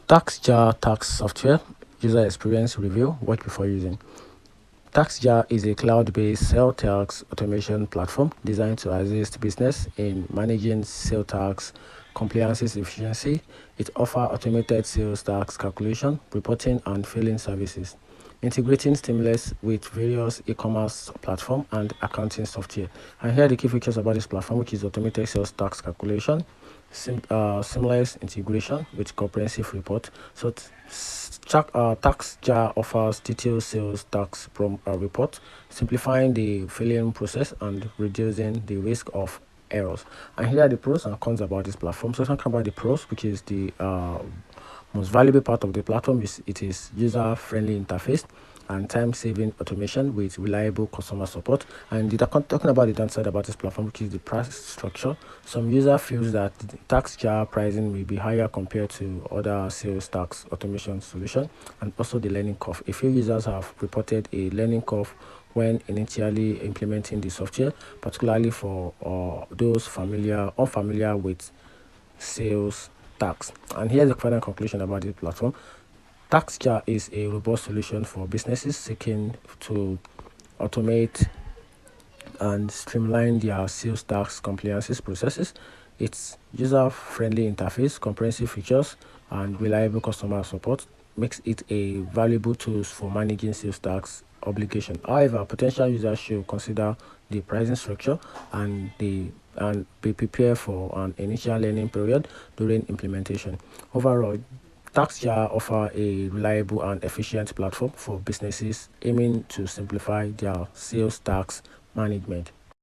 TaxJar Tax Software User Experience Review. Watch before using. TaxJar is a cloud-based sales tax automation platform designed to assist business in managing sales tax compliance efficiency. It offers automated sales tax calculation, reporting, and filing services, integrating seamless with various e-commerce platform and accounting software. And here are the key features about this platform, which is automated sales tax calculation, seamless integration with comprehensive report. So TaxJar offers detailed sales tax report, simplifying the filing process and reducing the risk of errors. And here are the pros and cons about this platform. So talking about the pros, which is the most valuable part of the platform, is it is user-friendly interface and time-saving automation with reliable customer support. And talking about the downside about this platform, which is the price structure, some user feels that the TaxJar pricing will be higher compared to other sales tax automation solution, and also the learning curve. A few users have reported a learning curve when initially implementing the software, particularly for those unfamiliar with sales tax. And here's the final conclusion about this platform. TaxJar is a robust solution for businesses seeking to automate and streamline their sales tax compliance processes. Its user-friendly interface, comprehensive features, and reliable customer support makes it a valuable tool for managing sales tax obligation. However, potential users should consider the pricing structure and be prepared for an initial learning period during implementation. Overall, TaxJar offer a reliable and efficient platform for businesses aiming to simplify their sales tax management.